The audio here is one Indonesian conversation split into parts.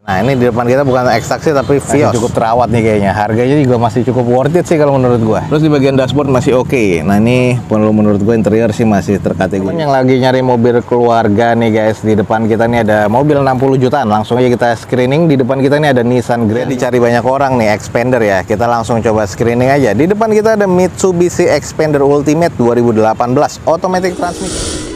Nah, ini di depan kita bukan ekstraksi tapi Vios. Cukup terawat nih kayaknya. Harganya juga masih cukup worth it sih kalau menurut gua. Terus di bagian dashboard masih oke. Nah, ini menurut gua interior sih masih terkategori. Yang lagi nyari mobil keluarga nih guys, di depan kita nih ada mobil 60 jutaan. Langsung aja kita screening. Di depan kita nih ada Nissan Grand. Dicari banyak orang nih, Xpander ya. Kita langsung coba screening aja. Di depan kita ada Mitsubishi Xpander Ultimate 2018 automatic transmission.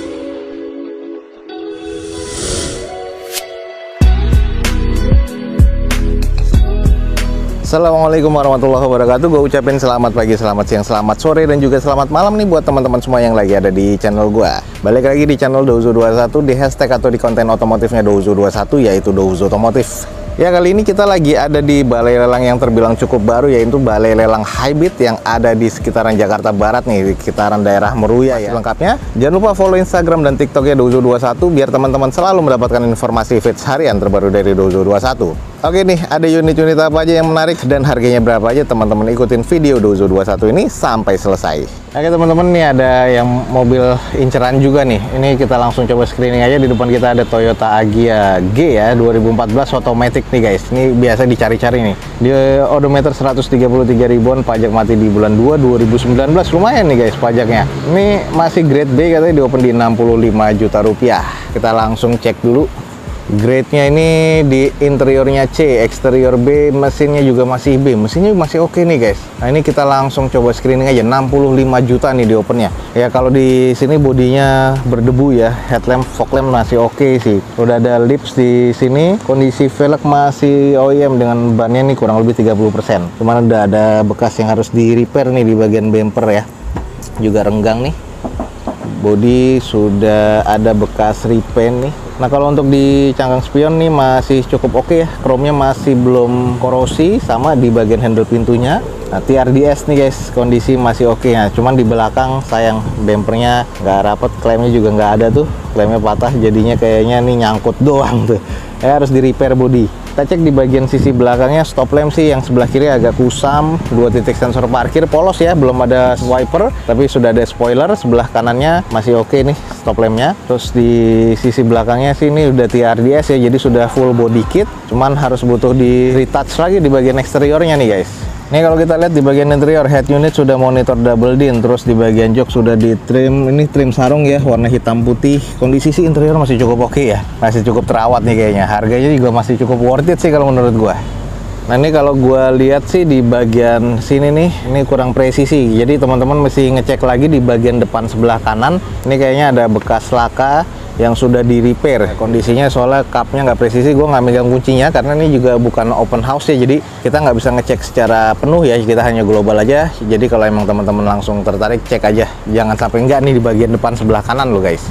Assalamualaikum warahmatullahi wabarakatuh. Gue ucapin selamat pagi, selamat siang, selamat sore, dan juga selamat malam nih buat teman-teman semua yang lagi ada di channel gue. Balik lagi di channel Douzo21, di hashtag atau di konten otomotifnya Douzo21, yaitu Douzo Otomotif. Ya, kali ini kita lagi ada di balai lelang yang terbilang cukup baru, yaitu balai lelang hybrid yang ada di sekitaran Jakarta Barat nih, di sekitaran daerah Meruya ya. Lengkapnya, jangan lupa follow Instagram dan TikToknya Douzo21 biar teman-teman selalu mendapatkan informasi feeds harian terbaru dari Douzo21. Oke nih, ada unit-unit apa aja yang menarik dan harganya berapa aja, teman-teman ikutin video Douzo21 ini sampai selesai. Oke teman-teman, nih ada yang mobil inceran juga nih. Ini kita langsung coba screening aja. Di depan kita ada Toyota Agya G ya, 2014 automatic nih guys. Ini biasa dicari-cari nih. Di odometer 133 ribuan, pajak mati di bulan 2 2019. Lumayan nih guys pajaknya. Ini masih grade B, katanya di open di 65 juta rupiah. Kita langsung cek dulu. Grade-nya ini di interiornya C, eksterior B, mesinnya juga masih B. Mesinnya masih oke nih guys. Nah, ini kita langsung coba screening aja. 65 juta nih di opennya. Ya kalau di sini bodinya berdebu ya. Headlamp, fog lamp masih oke sih. Udah ada lips di sini. Kondisi velg masih OEM dengan bannya nih kurang lebih 30%. Cuman udah ada bekas yang harus di repair nih di bagian bumper ya. Juga renggang nih. Bodi sudah ada bekas repaint nih. Nah, kalau untuk di cangkang spion nih masih cukup oke ya. Chrome-nya masih belum korosi, sama di bagian handle pintunya. Nah, TRDS nih guys, kondisi masih oke ya. Cuman di belakang sayang bempernya nggak rapet, klaimnya juga nggak ada tuh. Klaimnya patah, jadinya kayaknya nih nyangkut doang tuh. Harus di repair bodi. Kita cek di bagian sisi belakangnya, stop lamp sih yang sebelah kiri agak kusam, 2 titik sensor parkir polos ya, belum ada wiper, tapi sudah ada spoiler. Sebelah kanannya masih oke nih stop lampnya. Terus di sisi belakangnya sih ini udah TRDS ya, jadi sudah full body kit, cuman harus butuh di retouch lagi di bagian eksteriornya nih guys. Ini kalau kita lihat di bagian interior, head unit sudah monitor double din, terus di bagian jok sudah di trim, ini trim sarung ya, warna hitam putih. Kondisi sih interior masih cukup oke ya, masih cukup terawat nih kayaknya. Harganya juga masih cukup worth it sih kalau menurut gua. Nah, ini kalau gua lihat sih di bagian sini nih, ini kurang presisi. Jadi teman-teman mesti ngecek lagi di bagian depan sebelah kanan. Ini kayaknya ada bekas laka yang sudah di repair. Kondisinya soalnya cupnya nggak presisi, gue nggak megang kuncinya karena ini juga bukan open house ya, jadi kita nggak bisa ngecek secara penuh ya, kita hanya global aja. Jadi kalau emang teman-teman langsung tertarik, cek aja, jangan sampai nggak nih di bagian depan sebelah kanan lo guys.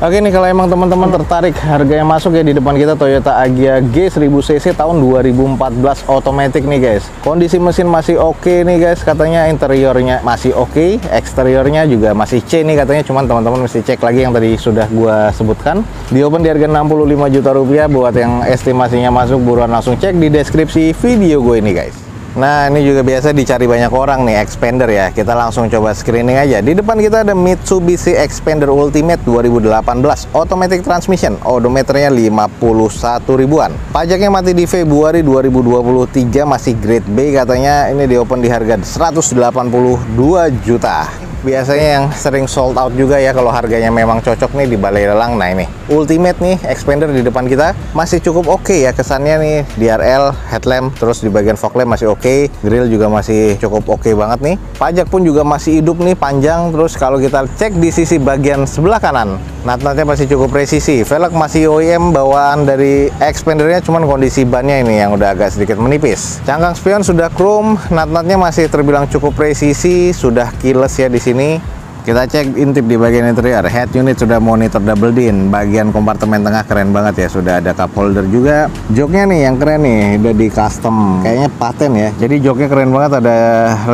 Oke nih, kalau emang teman-teman tertarik, harganya masuk ya. Di depan kita Toyota Agya G 1000cc tahun 2014 automatic nih guys. Kondisi mesin masih oke nih guys, katanya interiornya masih oke, eksteriornya juga masih C nih katanya. Cuman teman-teman mesti cek lagi yang tadi sudah gua sebutkan. Di open di harga 65 juta rupiah. Buat yang estimasinya masuk, buruan langsung cek di deskripsi video gue ini guys. Nah, ini juga biasa dicari banyak orang nih, Xpander ya. Kita langsung coba screening aja. Di depan kita ada Mitsubishi Xpander Ultimate 2018 automatic transmission, odometernya 51 ribuan. Pajaknya mati di Februari 2023, masih grade B katanya. Ini di open di harga 182 juta. Biasanya yang sering sold out juga ya kalau harganya memang cocok nih di balai lelang. Nah, ini Ultimate nih Xpander di depan kita masih cukup oke ya kesannya nih. DRL, headlamp, terus di bagian fog lamp masih oke, grill juga masih cukup oke banget nih. Pajak pun juga masih hidup nih, panjang. Terus kalau kita cek di sisi bagian sebelah kanan, nat-natnya masih cukup presisi. Velg masih OEM bawaan dari Xpandernya, cuman kondisi bannya ini yang udah agak sedikit menipis. Cangkang spion sudah chrome, nat-natnya masih terbilang cukup presisi, sudah keyless ya di sini. Kita cek intip di bagian interior, head unit sudah monitor double din, bagian kompartemen tengah keren banget ya, sudah ada cup holder juga. Joknya nih yang keren nih, udah di custom, kayaknya paten ya. Jadi joknya keren banget, ada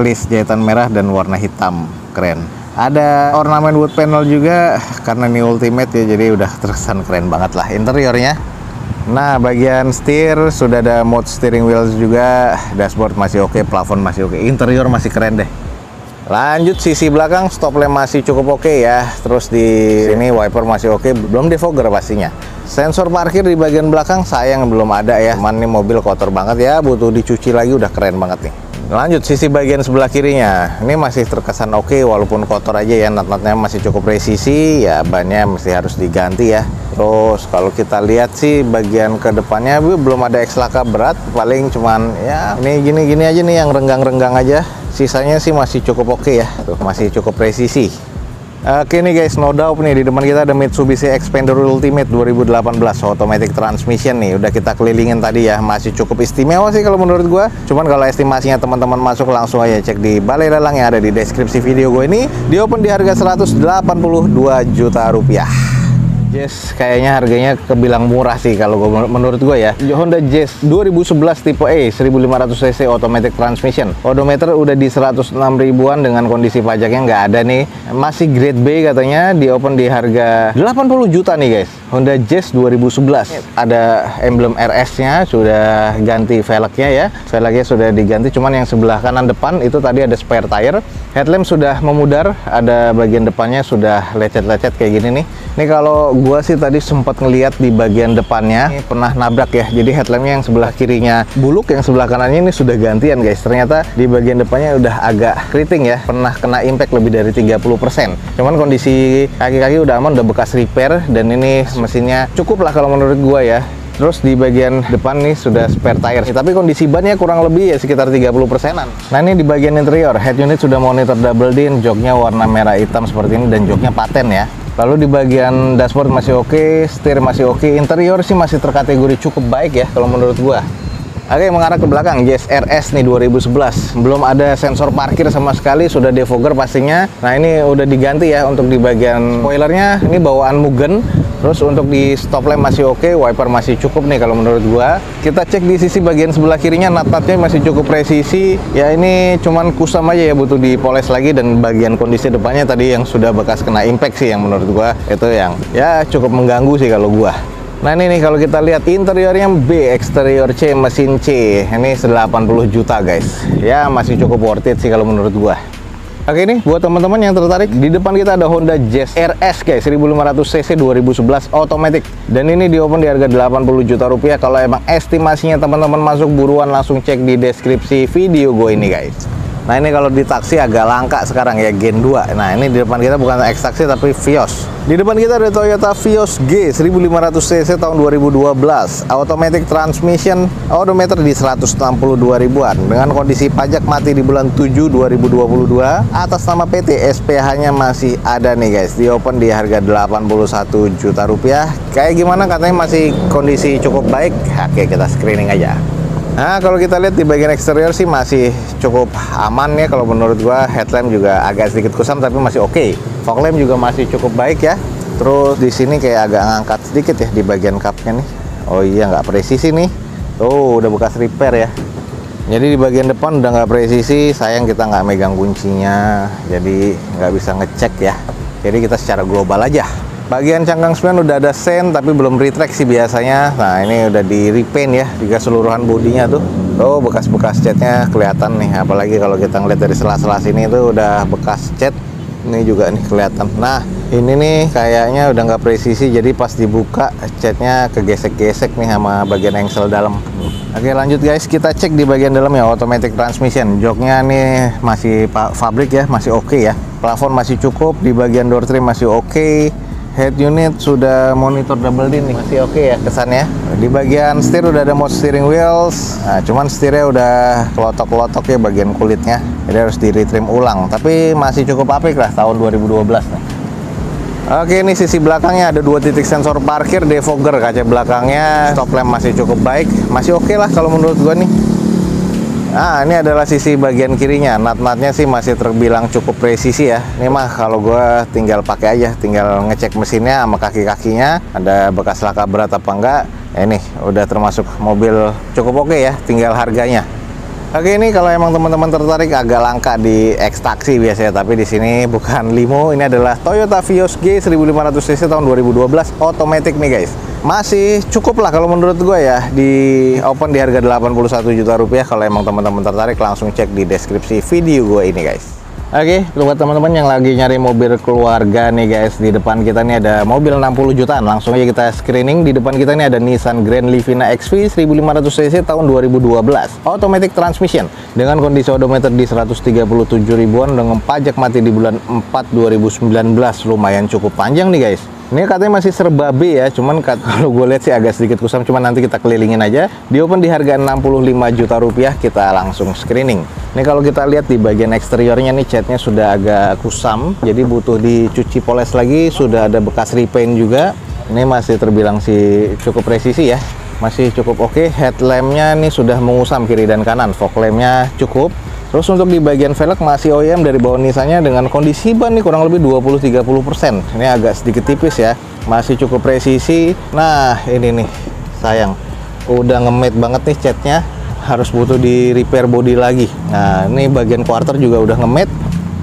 list jahitan merah dan warna hitam, keren. Ada ornamen wood panel juga, karena ini ultimate ya, jadi udah terkesan keren banget lah interiornya. Nah, bagian setir sudah ada mode steering wheels juga, dashboard masih oke, plafon masih oke, interior masih keren deh. Lanjut sisi belakang, stop lamp masih cukup oke ya. Terus di sini wiper masih oke, belum defogger pastinya. Sensor parkir di bagian belakang sayang belum ada ya. Cuman ini mobil kotor banget ya, butuh dicuci lagi, udah keren banget nih. Lanjut sisi bagian sebelah kirinya, ini masih terkesan oke walaupun kotor aja ya, nut-nutnya masih cukup presisi ya, bannya masih harus diganti ya. Terus kalau kita lihat sih bagian ke depannya belum ada eks-laka berat, paling cuman ya ini gini-gini aja nih yang renggang-renggang aja. Sisanya sih masih cukup oke ya, tuh masih cukup presisi. Oke nih guys, no doubt nih di depan kita ada Mitsubishi Xpander Ultimate 2018 automatic transmission nih. Udah kita kelilingin tadi ya, masih cukup istimewa sih kalau menurut gua. Cuman kalau estimasinya teman-teman masuk langsung aja cek di balai lelang yang ada di deskripsi video gue ini. Di open di harga 182 juta rupiah. Jazz kayaknya harganya kebilang murah sih kalau menurut gue ya. Honda Jazz 2011 tipe E 1500 cc automatic transmission. Odometer udah di 106 ribuan dengan kondisi pajaknya nggak ada nih. Masih grade B katanya, di open di harga 80 juta nih guys. Honda Jazz 2011. Ada emblem RS-nya, sudah ganti velgnya ya. Velgnya sudah diganti, cuman yang sebelah kanan depan itu tadi ada spare tire. Headlamp sudah memudar, ada bagian depannya sudah lecet-lecet kayak gini nih. Ini kalau gua sih tadi sempat ngeliat di bagian depannya ini pernah nabrak ya, jadi headlampnya yang sebelah kirinya buluk, yang sebelah kanannya ini sudah gantian guys. Ternyata di bagian depannya udah agak keriting ya, pernah kena impact lebih dari 30%. Cuman kondisi kaki-kaki udah aman, udah bekas repair, dan ini mesinnya cukup lah kalau menurut gua ya. Terus di bagian depan nih sudah spare tire, tapi kondisi bannya kurang lebih ya sekitar 30%-an. Nah ini di bagian interior, head unit sudah monitor double din, joknya warna merah hitam seperti ini, dan joknya paten ya. Lalu di bagian dashboard masih oke, setir masih oke, interior sih masih terkategori cukup baik ya kalau menurut gua. Oke, mengarah ke belakang, Jazz RS nih 2011. Belum ada sensor parkir sama sekali, sudah defogger pastinya. Nah ini udah diganti ya untuk di bagian spoilernya, ini bawaan Mugen. Terus untuk di stop lamp masih oke, wiper masih cukup nih kalau menurut gua. Kita cek di sisi bagian sebelah kirinya, nut-nutnya masih cukup presisi. Ya ini cuman kusam aja ya, butuh dipoles lagi, dan bagian kondisi depannya tadi yang sudah bekas kena impact sih yang menurut gua itu yang ya cukup mengganggu sih kalau gua. Nah ini nih kalau kita lihat interiornya B, eksterior C, mesin C. Ini 80 juta guys. Ya masih cukup worth it sih kalau menurut gua. Oke nih, buat teman-teman yang tertarik, di depan kita ada Honda Jazz RS guys, 1500 cc 2011 automatic. Dan ini di open di harga 80 juta rupiah. Kalau emang estimasinya teman-teman masuk, buruan langsung cek di deskripsi video gue ini guys. Nah ini kalau di taksi agak langka sekarang ya, Gen 2. Nah ini di depan kita bukan X-Taxi tapi Vios. Di depan kita ada Toyota Vios G 1500 cc tahun 2012, automatic transmission, odometer di 162 ribuan, dengan kondisi pajak mati di bulan 7 2022. Atas nama PT, SPH-nya masih ada nih guys. Di open di harga 81 juta rupiah. Kayak gimana, katanya masih kondisi cukup baik. Oke, kita screening aja. Nah kalau kita lihat di bagian eksterior sih masih cukup aman ya kalau menurut gua. Headlamp juga agak sedikit kusam tapi masih oke. Fog lamp juga masih cukup baik ya. Terus di sini kayak agak ngangkat sedikit ya di bagian cupnya nih. Oh iya, nggak presisi nih. Tuh udah bekas repair ya. Jadi di bagian depan udah nggak presisi. Sayang kita nggak megang kuncinya, jadi nggak bisa ngecek ya. Jadi kita secara global aja. Bagian cangkang spion udah ada sen tapi belum retract sih biasanya. Nah ini udah di repaint ya di keseluruhan bodinya tuh. Oh bekas-bekas catnya kelihatan nih. Apalagi kalau kita ngeliat dari sela-sela sini tuh udah bekas cat. Ini juga nih kelihatan. Nah ini nih kayaknya udah nggak presisi, jadi pas dibuka catnya kegesek-gesek nih sama bagian engsel dalam. Oke lanjut guys, kita cek di bagian dalam ya, automatic transmission. Joknya nih masih pabrik ya, masih oke ya. Plafon masih cukup, di bagian door trim masih oke. Head unit sudah monitor double din nih, masih oke ya kesannya. Di bagian setir udah ada mode steering wheels. Nah, cuman setirnya udah kelotok-kelotok ya bagian kulitnya. Jadi harus di retrim ulang. Tapi masih cukup apik lah tahun 2012 nih. Oke, ini sisi belakangnya ada 2 titik sensor parkir, defogger kaca belakangnya, stop lamp masih cukup baik, masih oke lah kalau menurut gua nih. Nah ini adalah sisi bagian kirinya, nut-nutnya sih masih terbilang cukup presisi ya. Ini mah kalau gue tinggal pakai aja, tinggal ngecek mesinnya sama kaki-kakinya ada bekas laka berat apa enggak. Ini udah termasuk mobil cukup oke ya, tinggal harganya. Oke, ini kalau emang teman-teman tertarik, agak langka di X-Taxi biasanya, tapi di sini bukan limo, ini adalah Toyota Vios G 1500 cc tahun 2012 automatic nih guys. Masih cukup lah kalau menurut gue ya, di open di harga 81 juta rupiah. Kalau emang teman-teman tertarik langsung cek di deskripsi video gue ini guys. Oke, buat teman-teman yang lagi nyari mobil keluarga nih guys, di depan kita nih ada mobil 60 jutaan. Langsung aja kita screening. Di depan kita nih ada Nissan Grand Livina XV 1500 cc tahun 2012. Automatic transmission dengan kondisi odometer di 137 ribuan dengan pajak mati di bulan 4 2019. Lumayan cukup panjang nih guys. Ini katanya masih serba B ya, cuman kalau gue lihat sih agak sedikit kusam, cuman nanti kita kelilingin aja. Di open di harga 65 juta rupiah, kita langsung screening. Ini kalau kita lihat di bagian eksteriornya nih, catnya sudah agak kusam, jadi butuh dicuci poles lagi, sudah ada bekas repaint juga. Ini masih terbilang sih cukup presisi ya, masih cukup oke. Headlampnya nih sudah mengusam kiri dan kanan, fog lampnya cukup. Terus untuk di bagian velg masih OEM dari bawah Nissannya dengan kondisi ban nih kurang lebih 20-30%. Ini agak sedikit tipis ya, masih cukup presisi. Nah ini nih sayang, udah nge-matte banget nih catnya, harus butuh di repair body lagi. Nah ini bagian quarter juga udah nge-matte.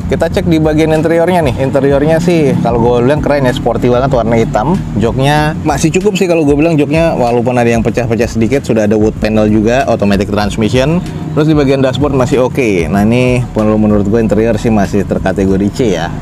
Kita cek di bagian interiornya nih. Interiornya sih kalau gue bilang keren ya, sporty banget, warna hitam. Joknya masih cukup sih kalau gue bilang, joknya walaupun ada yang pecah-pecah sedikit, sudah ada wood panel juga, automatic transmission. Terus di bagian dashboard masih oke. Nah ini menurut gue interior sih masih terkategori C ya.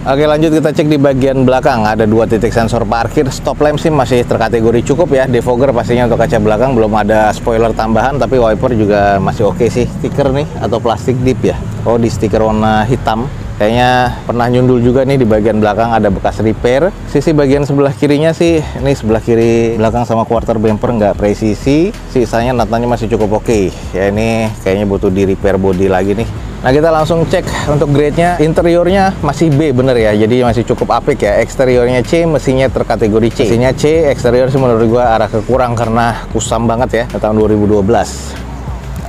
Oke, lanjut kita cek di bagian belakang. Ada 2 titik sensor parkir, stop lamp sih masih terkategori cukup ya. Defogger pastinya untuk kaca belakang, belum ada spoiler tambahan, tapi wiper juga masih oke sih. Stiker nih atau plastik dip ya. Oh, di stiker warna hitam. Kayaknya pernah nyundul juga nih, di bagian belakang ada bekas repair. Sisi bagian sebelah kirinya sih, ini sebelah kiri belakang sama quarter bumper nggak presisi. Sisanya natanya masih cukup oke. Ya ini kayaknya butuh di repair body lagi nih. Nah kita langsung cek untuk grade-nya. Interiornya masih B bener ya, jadi masih cukup apik ya. Eksteriornya C, mesinnya terkategori C. Mesinnya C, eksterior sih menurut gua arah ke kurang karena kusam banget ya, tahun 2012.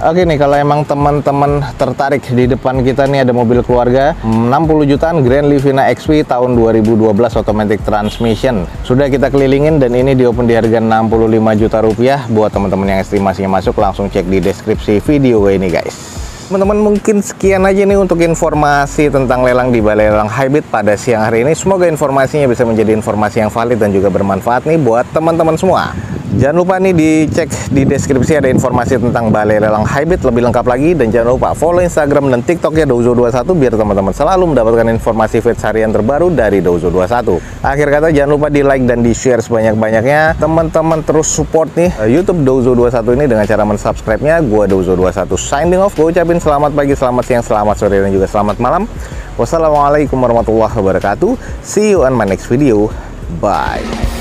Oke nih, kalau emang teman-teman tertarik, di depan kita nih ada mobil keluarga 60 jutaan Grand Livina XV tahun 2012 automatic transmission. Sudah kita kelilingin dan ini di open di harga 65 juta rupiah. Buat teman-teman yang estimasinya masuk, langsung cek di deskripsi video ini guys. Teman-teman, mungkin sekian aja nih untuk informasi tentang lelang di Balai Lelang Hybrid pada siang hari ini. Semoga informasinya bisa menjadi informasi yang valid dan juga bermanfaat nih buat teman-teman semua. Jangan lupa nih dicek di deskripsi, ada informasi tentang Balai Lelang Hybrid lebih lengkap lagi. Dan jangan lupa follow Instagram dan TikToknya Douzo21 biar teman-teman selalu mendapatkan informasi feeds harian terbaru dari Douzo21. Akhir kata, jangan lupa di like dan di share sebanyak-banyaknya. Teman-teman terus support nih YouTube Douzo21 ini dengan cara mensubscribe-nya. Gua Douzo21 signing off. Gue ucapin selamat pagi, selamat siang, selamat sore, dan juga selamat malam. Wassalamualaikum warahmatullahi wabarakatuh. See you on my next video. Bye.